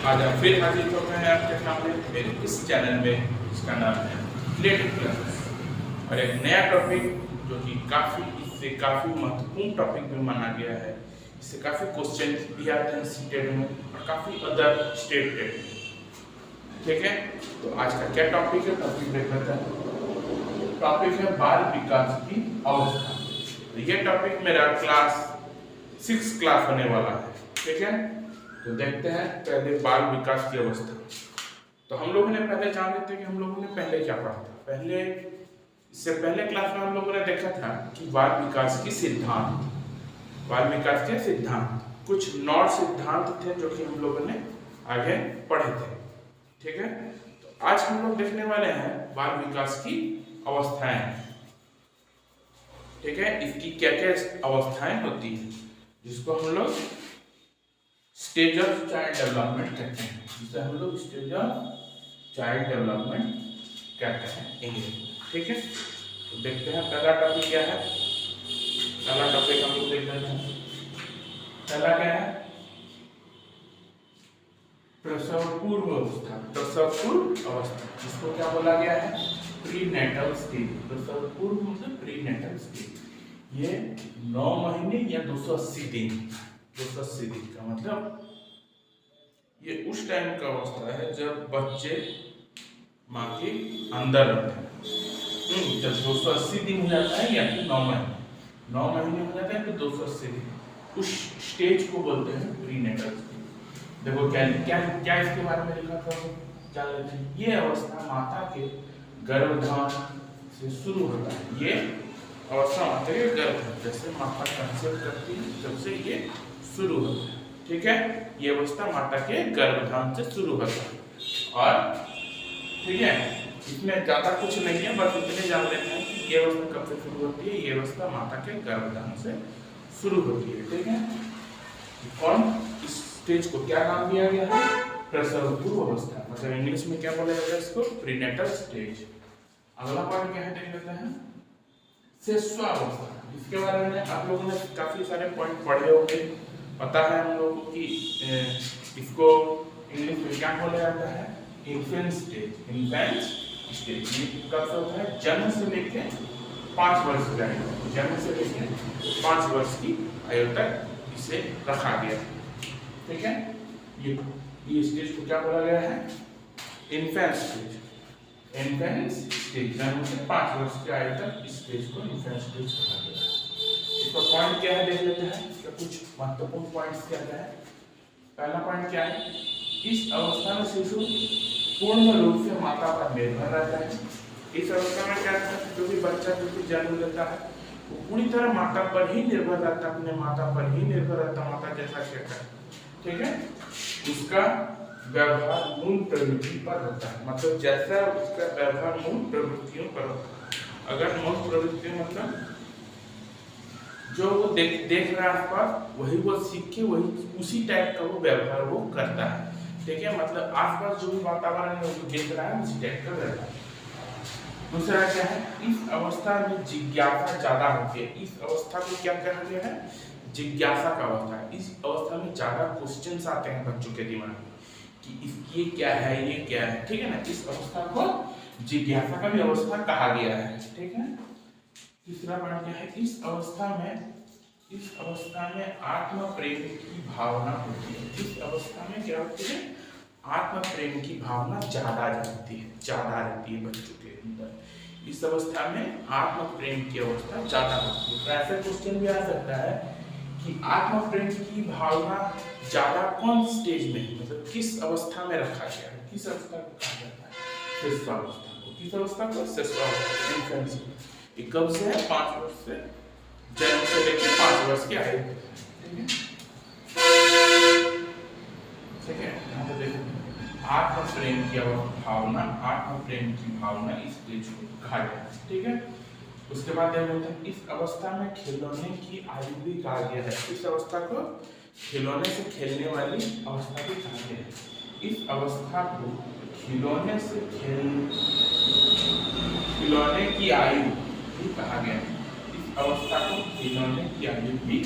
आज हम फिर हाजिर हो गए हैं आपके सामने मेरे इस चैनल में, जिसका नाम है रिलेटिव क्लासेस, और एक नया टॉपिक जो कि इससे काफ़ी महत्वपूर्ण टॉपिक भी माना गया है। इससे काफ़ी क्वेश्चन भी आते हैं सीटेट में और काफ़ी अदर स्टेट टेट में। ठीक है, तो आज का क्या टॉपिक है, टॉपिक देख लेते हैं। टॉपिक है बाल विकास की अवस्था। तो ये टॉपिक मेरा क्लास 6 क्लास होने वाला है। ठीक है, तो देखते हैं पहले बाल विकास की अवस्था। तो हम लोगों ने पहले जान लेते हैं कि हम लोगों ने पहले क्या पढ़ा था। इससे पहले क्लास में हम लोगों ने देखा था कि बाल विकास के सिद्धांत, कुछ 9 सिद्धांत थे जो कि हम लोगों ने आगे पढ़े थे। ठीक है, तो आज हम लोग देखने वाले हैं बाल विकास की अवस्थाएं। ठीक है, इसकी क्या क्या अवस्थाएं होती है, जिसको हम लोग स्टेज ऑफ चाइल्ड डेवलपमेंट कहते हैं, इंग्लिश। ठीक है, तो देखते हैं पहला टॉपिक क्या है। पहला टॉपिक हम लोग देख रहे हैं, पहला क्या है, प्रसव पूर्व अवस्था, जिसको क्या बोला गया है, प्रीनेटल स्टेज। प्रसव पूर्व मतलब प्रीनेटल स्टेज। ये 9 महीने या 280 दिन का मतलब ये उस टाइम का अवस्था है जब बच्चे माँ के अंदर रहते हैं। जब 280 दिन हो जाता है या फिर 9 महीने हो जाता है तो 280 दिन, उस स्टेज को बोलते हैं प्रीनेटल स्टेज। देखो क्या इसके बारे में लिखा था, जान लेते हैं। ये अवस्था माता के गर्भधान से शुरू होता है। ये अवस्था माता के गर्भधान, जैसे माता कंसीव करती है जब से ये शुरू होता है। ठीक है, ये अवस्था माता के गर्भधान से शुरू होता है। और ठीक है, इसमें ज्यादा कुछ नहीं है, बस इतने जान लेते हैं कि ये अवस्था कब से शुरू होती है। ये अवस्था माता के गर्भधान से शुरू होती है। ठीक है, कौन इस स्टेज को क्या नाम दिया गया है, प्रसव पूर्व अवस्था, मतलब इंग्लिश में क्या बोला जाता है इसको, प्रीनेटल स्टेज। अगला पॉइंट क्या है देख लेते हैं, शिशुअवस्था। इसके बारे में आप लोगों ने काफी सारे पॉइंट पढ़े होंगे, पता है हम लोगों को कि इसको इंग्लिश में क्या बोला जाता है, इन्फेंट स्टेज। ये कब से होता है, जन्म से लेके 5 वर्ष की आयु, जन्म से लेके 5 वर्ष की आयु तक इसे रखा गया। ठीक है, ये स्टेज को क्या बोला गया है, इन्फेंट स्टेज। जन्म से 5 वर्ष की आयु तक इस स्टेज को इन्फेंट स्टेज कहा गया है। इसका पॉइंट क्या है देख लेते हैं, इसका कुछ महत्वपूर्ण पॉइंट्स क्या है। पहला पॉइंट क्या है, इस अवस्था में शिशु पूर्ण रूप से माता पर निर्भर रहता है। इस अवस्था में क्या होता है, जो भी बच्चा जो भी जन्म लेता है वो पूरी तरह माता पर ही निर्भर रहता है, अपने माता पर ही निर्भर रहता है, माता जैसा कहता है। ठीक है, उसका व्यवहार मूल प्रवृत्ति पर होता है, मतलब जैसा उसका व्यवहार मूल प्रवृत्तियों पर होता है। अगर मूल प्रवृत्ति मतलब जो वो देख रहा है आसपास, वही वो सीख के वही उसी टाइप का वो व्यवहार वो करता है। ठीक है, मतलब आसपास जो भी वातावरण है वो देख रहा है उसी टाइप का रहता है। दूसरा क्या है, इस अवस्था में जिज्ञासा ज्यादा होती है। इस अवस्था को क्या कहा गया है, जिज्ञासा का अवस्था है। इस अवस्था में ज्यादा क्वेश्चंस आते हैं बच्चों के दिमाग में कि ये क्या है, ये क्या है। ठीक है ना, इस अवस्था को जिज्ञासा का भी अवस्था कहा गया है। ठीक है, तीसरा पॉइंट क्या है, इस अवस्था में आत्म प्रेम की भावना होती है। इस अवस्था में क्या होती है, आत्म प्रेम की भावना ज्यादा रहती है बच्चों के अंदर। इस अवस्था में आत्म प्रेम की अवस्था ज्यादा होती है। तो ऐसा क्वेश्चन भी आ सकता है कि आत्म प्रेम की भावना ज्यादा कौन स्टेज में, मतलब किस अवस्था में रखा गया है, किस अवस्था को कहा जाता है, शिशुअवस्था को। किस अवस्था को, शिशुअवस्था। कब से है, 5 वर्ष से, जन्म से लेकर 5 वर्ष की आयु। ठीक है, यहाँ पे देखो आत्म प्रेम की भावना इस स्टेज को कहा गया है। ठीक है, उसके बाद इस अवस्था में खिलौने की आयु भी कहा गया है। इस अवस्था को खिलौने से खेलने वाली अवस्था भी कहा गया है। इस अवस्था को खिलौने की आयु भी कहा गया है। इस अवस्था को खिलौने की आयु भी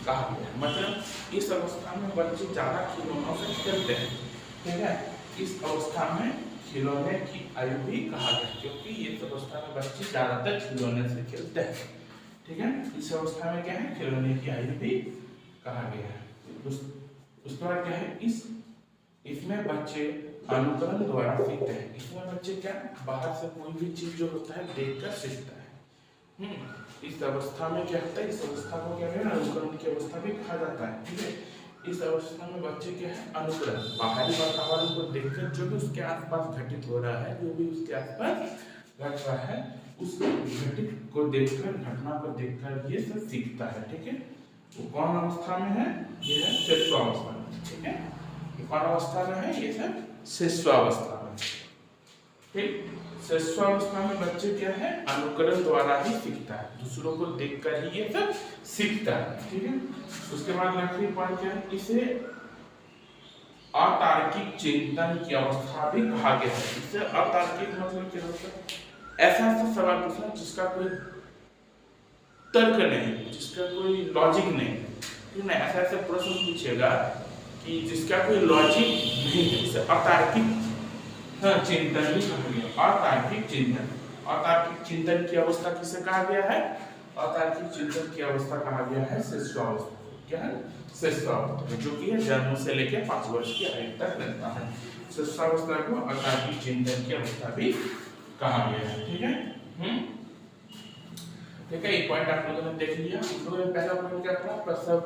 कहा गया है। मतलब इस अवस्था में बच्चे ज्यादा खिलौनों से खेलते हैं, ठीक है। इस अवस्था में खिलौने की आयु भी कहा गया, क्योंकि इस अवस्था में बच्चे ज्यादातर खिलौने से खेलते हैं। ठीक है, इस अवस्था में क्या है, खिलौने की आयु भी कहा गया है। उसके बाद क्या है, इसमें बच्चे अनुकरण द्वारा सीखते हैं। इसमें बच्चे क्या, बाहर से कोई भी चीज जो होता है देखकर सीखता है। इस अवस्था में क्या होता है, इस अवस्था को क्या है, अनुकरण की अवस्था भी कहा जाता है। ठीक है, इस अवस्था में बच्चे क्या है, अनुकरण, बाहरी वातावरण को देखकर जो भी उसके आसपास घटित हो रहा है, जो भी उसके आसपास घट रहा है, उस घटित को देखकर, घटना को देखकर ये सब सीखता है। ठीक है, वो कौन अवस्था में है, ये है शिशुअवस्था में। ठीक है, ये कौन अवस्था में है, ये सब शिशुअवस्था में। ठीक, शिशुअवस्था में बच्चे क्या है, अनुकरण द्वारा ही सीखता है, दूसरों को देखकर ही ये सब सीखता है। ठीक है, उसके बाद आखिरी पॉइंट क्या है, इसे अतार्किक चिंतन की अवस्था भी कहा गया है। इससे अतार्किक मतलब क्या होता है, ऐसा सवाल पूछना जिसका कोई तर्क नहीं, जिसका कोई लॉजिक नहीं। ठीक है, ऐसा प्रश्न पूछेगा कि जिसका कोई लॉजिक नहीं है, इसे अतार्किक चिंतन भी कहा गया। अतार्किक चिंतन, अतार्किक चिंतन की अवस्था किसे कहा गया है, अतार्किक चिंतन की अवस्था कहा गया है शिशुअवस्था। क्या है, शिशुअवस्था, जो कि जन्म से लेकर 5 वर्ष की आयु तक रहता है। शिशुअवस्था को अतार्किक चिंतन की अवस्था भी कहा गया है। ठीक है, ठीक है, एक पॉइंट आप लोगों ने देख लिया। हम लोगों ने पहला पॉइंट क्या पढ़ा, प्रसव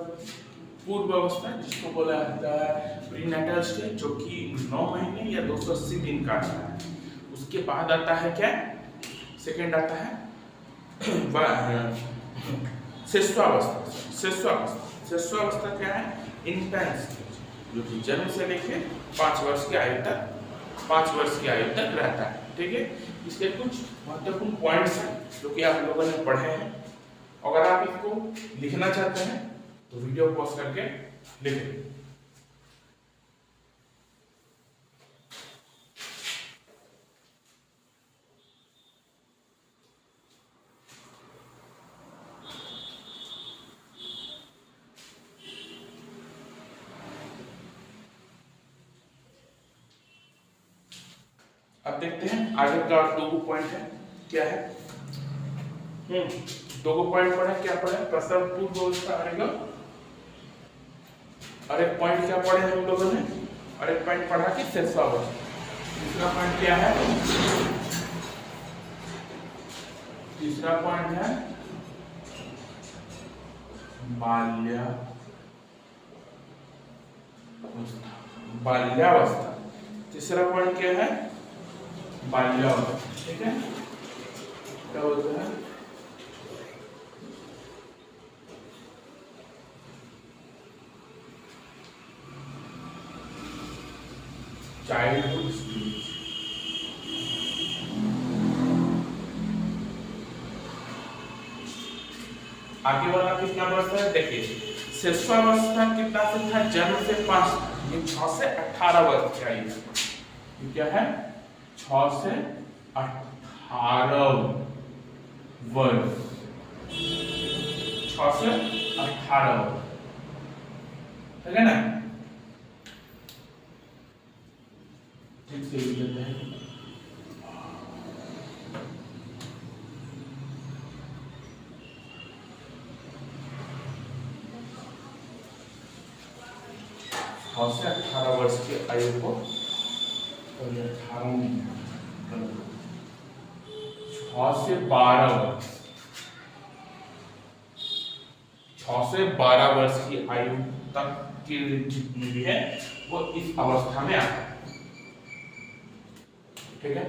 पूर्व अवस्था, जिसको बोला जाता है प्रीनेटल स्टेज, जो कि 9 महीने या 280 दिन का आता है। उसके बाद आता है क्या, सेकंड आता है शिशुअवस्था। शिशुअवस्था क्या है, इन्फेंट स्टेज, जो कि जन्म से लेकर 5 वर्ष की आयु तक रहता है। ठीक है, इसके कुछ महत्वपूर्ण पॉइंट्स हैं जो कि आप लोगों ने पढ़े हैं। अगर आप इसको लिखना चाहते हैं तो वीडियो पॉज करके लिखें। अब देखते हैं आगे का 2 पॉइंट है, क्या है, 2 पॉइंट पढ़े, क्या पढ़े, प्रसव पूर्व अवस्था आएगा, और एक पॉइंट क्या पढ़े हम लोगों ने, और एक पॉइंट पढ़ा कि शिशुअवस्था। तीसरा पॉइंट क्या है, तीसरा पॉइंट है बाल्यावस्था। तीसरा पॉइंट क्या है, बाल्यावस्था। ठीक है, क्या बोलते हैं, चाइल्डहुड स्टेज। आगे वाला कितना वर्ष है, देखिए शिशुअवस्था कितना से था, जन्म से 5, ये 6 से 18 वर्ष की आयु है। ये क्या है, 6 से 18 वर्ष, 6 से 18 वर्ष, ठीक है ना, ठीक से लिख देते हैं। से 18 वर्ष की आयु को 18 6 से 12 वर्ष, 6 से 12 वर्ष की आयु तक की जितनी भी है वो इस अवस्था में आता है। ठीक है,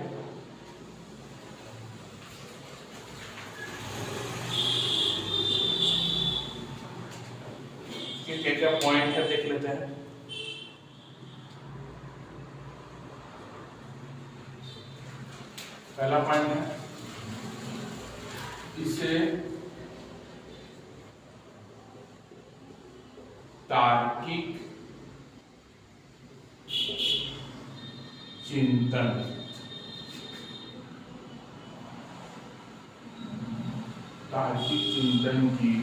क्या क्या पॉइंट है देख लेते हैं। पहला पॉइंट है, इसे तार्किक चिंतन, तार्किक चिंतन की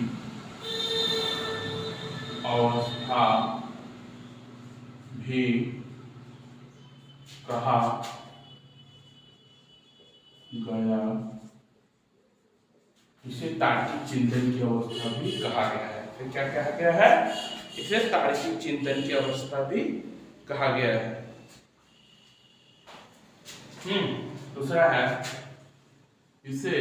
अवस्था भी कहा गया, इसे तार्किक चिंतन की अवस्था भी कहा गया है। फिर क्या कहा गया है? इसे तार्किक चिंतन की अवस्था भी कहा गया है। दूसरा है इसे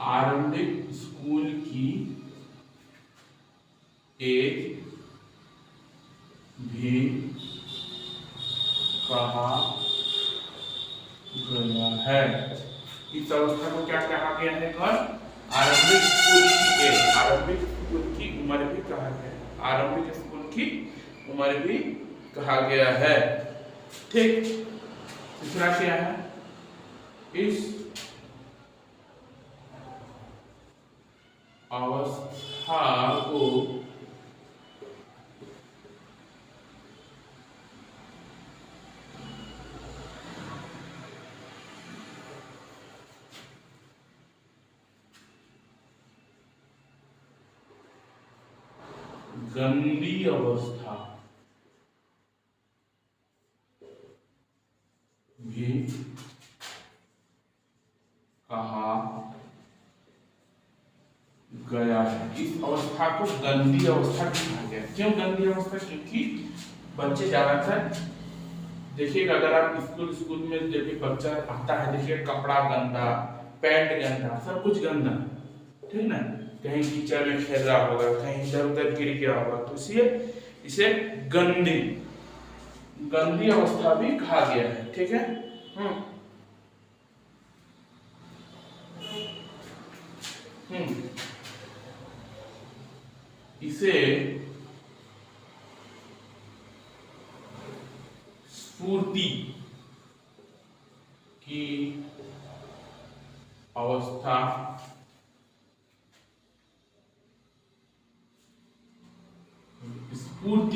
आरंभिक स्कूल की एज भी कहा गया है। इस अवस्था को क्या कहा गया है? आरंभिक स्कूल की एज, आरंभिक स्कूल की उम्र भी कहा गया है। आरंभिक स्कूल की उम्र भी कहा गया है। ठीक। दूसरा क्या है? इस अवस्था को गंदी अवस्था भी कहा गया है। इस अवस्था को गंदी अवस्था कहा गया। क्यों गंदी अवस्था? क्योंकि बच्चे ज्यादातर देखिएगा, अगर आप स्कूल में देखिए बच्चा आता है, देखिए कपड़ा गंदा, पैंट गंदा, सब कुछ गंदा, ठीक ना? कहीं कीचड़ में खेल रहा होगा, कहीं इधर उधर गिर गया होगा, तो इसलिए इसे गंदी अवस्था भी कहा गया है। ठीक है। इसे स्फूर्ति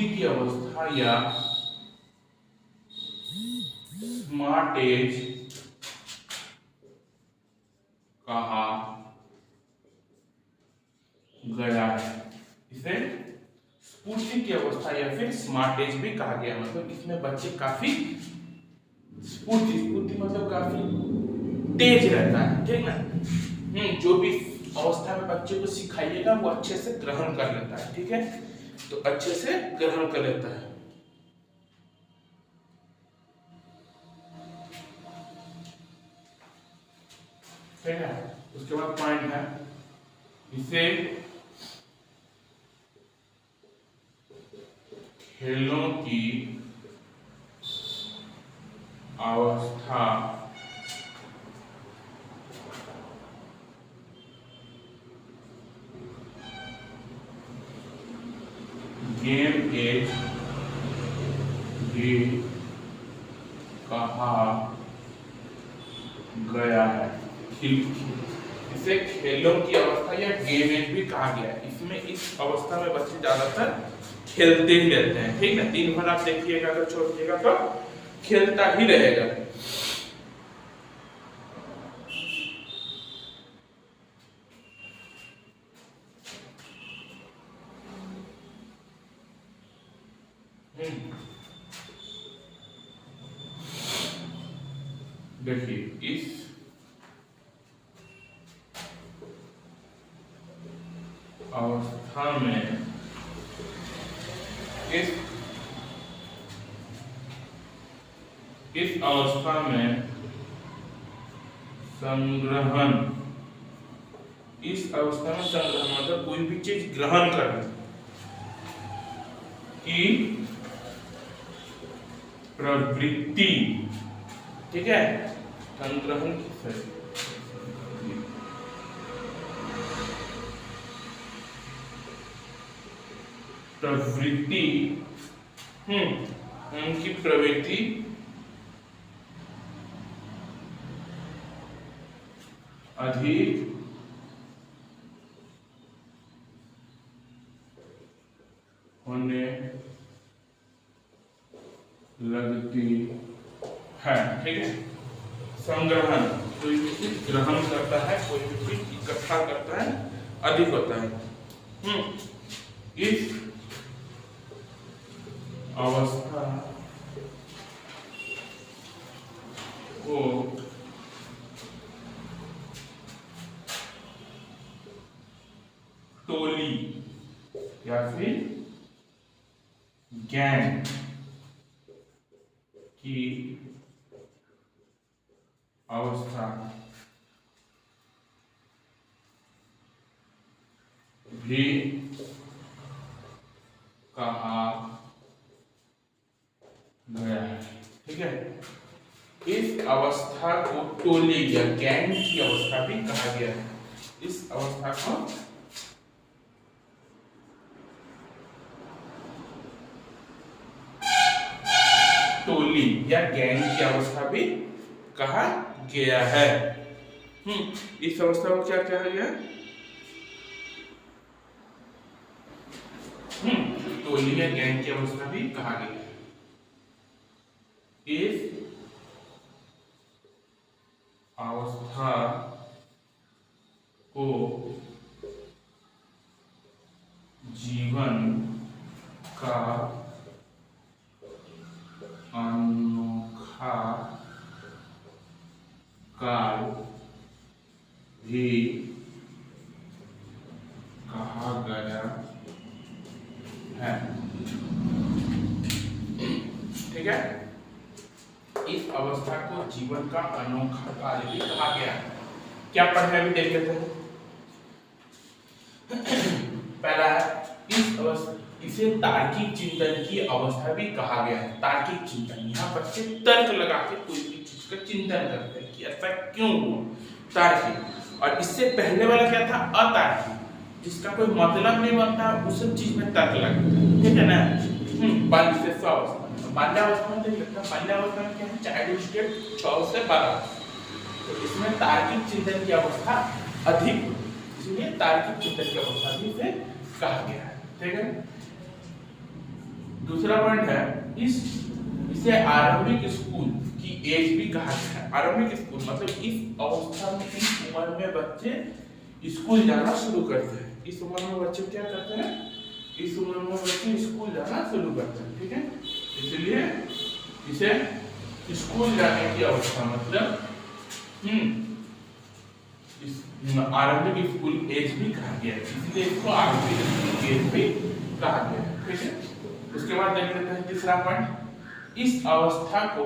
की अवस्था या स्मार्ट एज कहा गया है। इसे स्फूर्ति की अवस्था या फिर स्मार्ट एज भी कहा गया। मतलब इसमें बच्चे काफी स्फूर्ति मतलब काफी तेज रहता है, ठीक ना? जो भी अवस्था में बच्चे को सिखाइएगा वो अच्छे से ग्रहण कर लेता है। ठीक है, तो अच्छे से ग्रहण कर लेता है। ठीक है। उसके बाद पॉइंट है इसे खेलों की अवस्था गेम एज भी कहा गया है। इसे खेलों की अवस्था या गेम एज भी कहा गया है। इसमें इस अवस्था में बच्चे ज्यादातर खेलते ही रहते हैं। ठीक ना? दिन भर आप देखिएगा, अगर छोड़िएगा तो खेलता ही रहेगा। देखिए इस अवस्था में इस अवस्था में संग्रहण, इस अवस्था में संग्रहण मतलब कोई भी चीज ग्रहण करना की प्रवृत्ति, ठीक है, संग्रहण की प्रवृत्ति, उनकी प्रवृत्ति अधिक होने लगती है। ठीक है, संग्रहण, कोई भी चीज ग्रहण करता है, कोई भी चीज इकट्ठा करता है, अधिक होता है। इस अवस्था को टोली या फिर गैंग की अवस्था भी कहा गया है। ठीक है, इस अवस्था को टोली या गैंग की अवस्था भी कहा गया है। इस अवस्था को टोली या गैंग की अवस्था भी कहा गया है। इस अवस्था को क्या कहा गया? टोली या गैंग की अवस्था भी कहा गया है। इस अवस्था को जीवन का अनोखा काल भी कहा गया है। ठीक है, इस अवस्था को जीवन का अनोखा काल भी कहा गया है। क्या पढ़ने भी देख लेते हैं। पहला है इस अवस्था, इसे तार्किक चिंतन की अवस्था भी कहा गया है। तार्किक चिंतन, यहाँ बच्चे तर्क लगा के कोई भी चीज का चिंतन करते हैं कि ऐसा क्यों हुआ, तार्किक। और इससे पहले वाला क्या था? अतार्किक, जिसका कोई मतलब नहीं बनता, उस सब चीज में तर्क लगता है। ठीक है ना। बाल्यावस्था में देख लेते हैं। बाल्यावस्था में क्या है? चाइल्ड स्टेट 6 से 12, तो इसमें तार्किक चिंतन की अवस्था अधिक, इसलिए तार्किक चिंतन की अवस्था भी इसे कहा गया है। ठीक है, दूसरा पॉइंट है इसे आरंभिक स्कूल की एज भी कहा गया है। आरंभिक स्कूल मतलब इस अवस्था में, इस उम्र में बच्चे स्कूल जाना शुरू करते हैं। इस उम्र में बच्चे क्या करते हैं? इस उम्र में बच्चे स्कूल जाना शुरू करते हैं। ठीक है, इसलिए इसे स्कूल जाने की अवस्था मतलब आरंभिक स्कूल एज भी कहा गया है, इसलिए इसको आरंभिक स्कूल एज भी कहा गया है। ठीक है, उसके बाद देख लेते हैं तीसरा पॉइंट, इस अवस्था को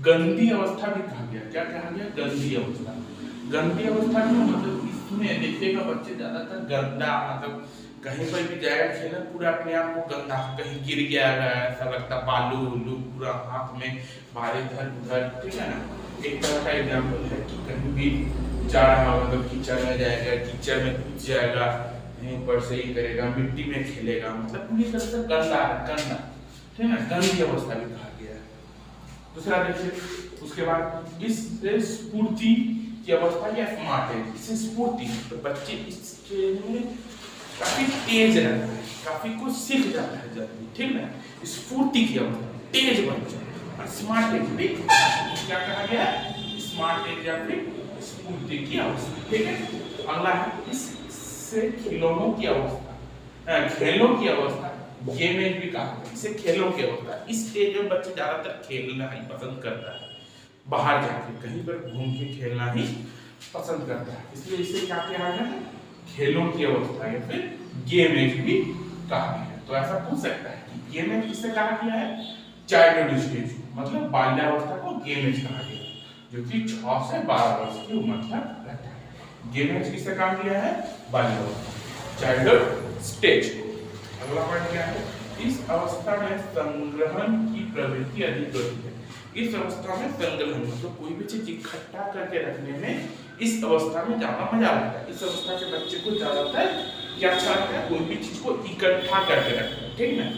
गंदी अवस्था भी कहा गया। क्या कहा गया? गंदी अवस्था। गंदी अवस्था में मतलब इसमें देखिएगा बच्चे ज्यादातर गंदा, मतलब कहीं पर भी जाएगा खेलने, पूरा अपने आप को गंदा, कहीं गिर गया है ऐसा लगता, बालू उलू पूरा हाथ में भारी, इधर उधर। ठीक है ना, एक तरह का एग्जाम्पल है कि कहीं भी जा रहा होगा तो कीचड़ में जाएगा, कीचड़ में कूद जाएगा, ऊपर से ही करेगा, मिट्टी में खेलेगा, मतलब पूरी तरह से गंदा है, गंदा। ठीक है, गंदी अवस्था भी कहा गया है। दूसरा देखिए, उसके बाद इससे स्फूर्ति की अवस्था या स्मार्ट है। इससे स्फूर्ति, तो बच्चे इसके में काफी तेज रहता है, काफी कुछ सीख जाता है जल्दी। ठीक है, स्फूर्ति की अवस्था, तेज बच्चा। और स्मार्ट एज भी क्या कहा गया है? स्मार्ट एज या फिर स्फूर्ति की अवस्था। ठीक है, अगला है इससे खिलौनों की अवस्था, खेलों की अवस्था, गेम एज भी कहा है। इसे खेलों की अवस्था, इस एज में बच्चे ज्यादातर खेलना ही पसंद करता है, बाहर जाके कहीं पर घूम के खेलना ही पसंद करता है, इसलिए इसे क्या कहा गया है? खेलों की अवस्था या फिर गेम एज भी कहा गया है। तो ऐसा पूछ सकता है कि गेम एज किसे कहा गया है? चाइल्डहुड स्टेज, मतलब बाल्यावस्था को गेम एज कहा गया है, जो कि 6 से 12 वर्ष की उम्र तक रहता है। गेम एज किसे कहा गया है? बाल्यावस्था, चाइल्डहुड स्टेज। अगला पॉइंट क्या है? इस अवस्था में संग्रहण की प्रवृत्ति अधिक होती है। इस अवस्था में संग्रहण मतलब कोई भी चीज इकट्ठा करके रखने में इस अवस्था में ज्यादा मजा आता है। इस अवस्था के बच्चे को ज्यादातर क्या अच्छा लगता है? कोई भी चीज को इकट्ठा करके रखना। ठीक है,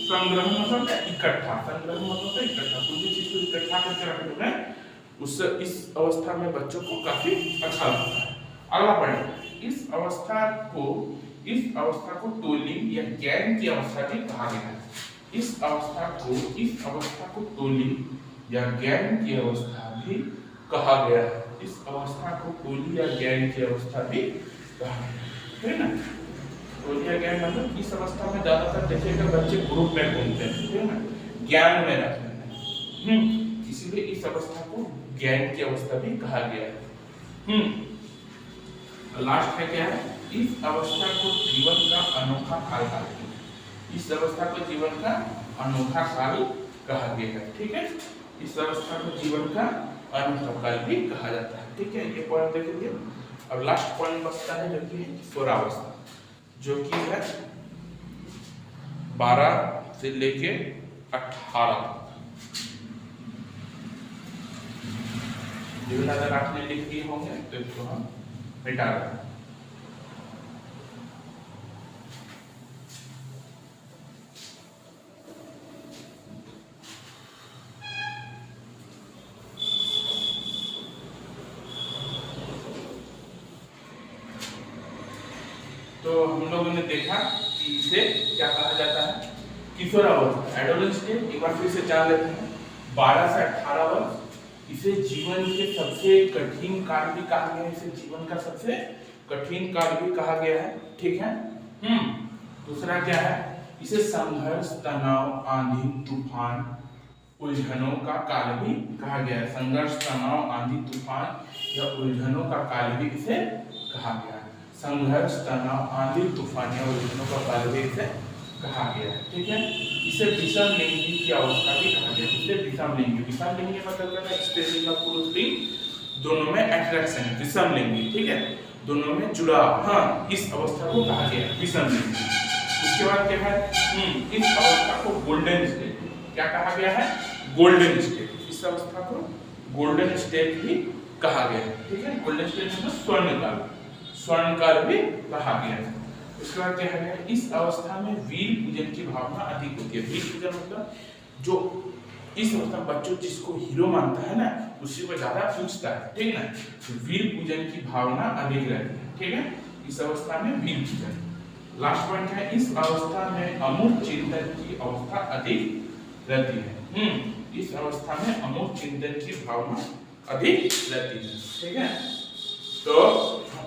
संग्रहण मतलब इकट्ठा, संग्रहण मतलब इकट्ठा, कोई भी चीज को इकट्ठा करके रखने में उससे इस अवस्था में बच्चों को काफी अच्छा लगता है। अगला पॉइंट, इस अवस्था को टोलिंग या गैंग की अवस्था भी कहा गया है। इस अवस्था को टोलिंग या गैंग की अवस्था भी कहा गया है। इस अवस्था को टोली या गैंग की अवस्था भी कहा गया है ना। टोली या गैंग मतलब इस अवस्था में ज्यादातर देखिएगा बच्चे ग्रुप में घूमते हैं, है ना, गैंग में रहते हैं। इसीलिए इस अवस्था को गैंग की अवस्था भी कहा गया है। लास्ट है क्या है, इस अवस्था को जीवन का अनोखा काल कहा गया है। इस अवस्था को जीवन का अनोखा काल कहा गया है। ठीक है, इस अवस्था को जीवन का अनोखा काल भी कहा जाता है। ठीक है, ये पॉइंट देख लीजिए। अब लास्ट पॉइंट बचता है जो कि किशोरावस्था, जो कि है 12 से लेके 18 तक। जो अगर आपने लिख दिए होंगे तो इसको हम मिटा रहे हैं। तो हम लोगों ने देखा कि इसे क्या कहा जाता है, किशोरावस्था, एडोलेसेंस स्टेज। एक बार फिर से जान लेते हैं, 12 से 18 वर्ष। इसे जीवन के सबसे कठिन काल भी कहा गया है। इसे जीवन का सबसे कठिन काल भी कहा गया है। ठीक है। दूसरा क्या है, इसे संघर्ष, तनाव, आंधी, तूफान, उलझनों का काल भी कहा गया है। संघर्ष, तनाव, आंधी, तूफान या उलझनों का काल भी इसे कहा गया है। संघर्ष, तनाव, आंधी, तूफान या उलझनों का काल भी इसे कहा गया है। ठीक है। इसे विषम लिंगी की अवस्था भी कहा गया है। इसे विषम लिंगी मतलब क्या है, स्त्रीलिंग और पुरुष लिंग दोनों में अट्रैक्शन है, विषम लिंगी। ठीक है, दोनों में जुड़ाव, हाँ, इस अवस्था को कहा गया है विषम लिंगी। उसके बाद क्या है, इस अवस्था को गोल्डन स्टेट, क्या कहा गया है, गोल्डन स्टेट। इस अवस्था को गोल्डन स्टेट भी कहा गया है। ठीक है, गोल्डन स्टेट मतलब स्वर्ण काल भी कहा गया है। उसके बाद क्या है, इस अवस्था में वीर पूजन की भावना अधिक होती है। वीर पूजन मतलब जो इस अवस्था में बच्चों जिसको हीरो मानता है ना, उसी को ज्यादा पूजता है। ठीक है ना, तो वीर पूजन की भावना अधिक रहती है। ठीक है, इस अवस्था में वीर पूजन। लास्ट पॉइंट है, इस अवस्था में अमूर्त चिंतन की अवस्था अधिक रहती है। इस अवस्था में अमूर्त चिंतन की भावना अधिक रहती है। ठीक है, तो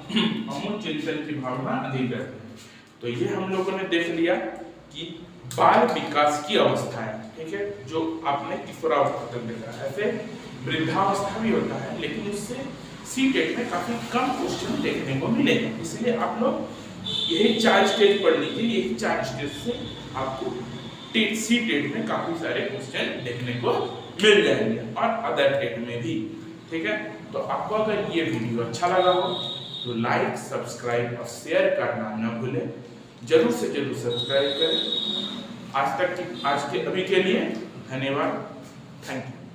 अमूर्त चिंतन की भावना अधिक रहती है। तो ये हम लोगों ने देख लिया कि बाल विकास की अवस्था है। ठीक है, जो आपने किशोरावस्था तक देखा। ऐसे वृद्धावस्था भी होता है, लेकिन उससे सीटेट में काफी कम क्वेश्चन देखने को मिलेगा। इसलिए आप लोग यही 4 स्टेज पढ़ लीजिए। यही 4 स्टेज से आपको सीटेट में काफी सारे क्वेश्चन देखने को मिल जाएंगे और अदर टेट में भी। ठीक है, तो आपको अगर ये वीडियो अच्छा लगा हो तो लाइक, सब्सक्राइब और शेयर करना न भूलें। जरूर से जरूर सब्सक्राइब करें। आज के अभी के लिए धन्यवाद। Thank you.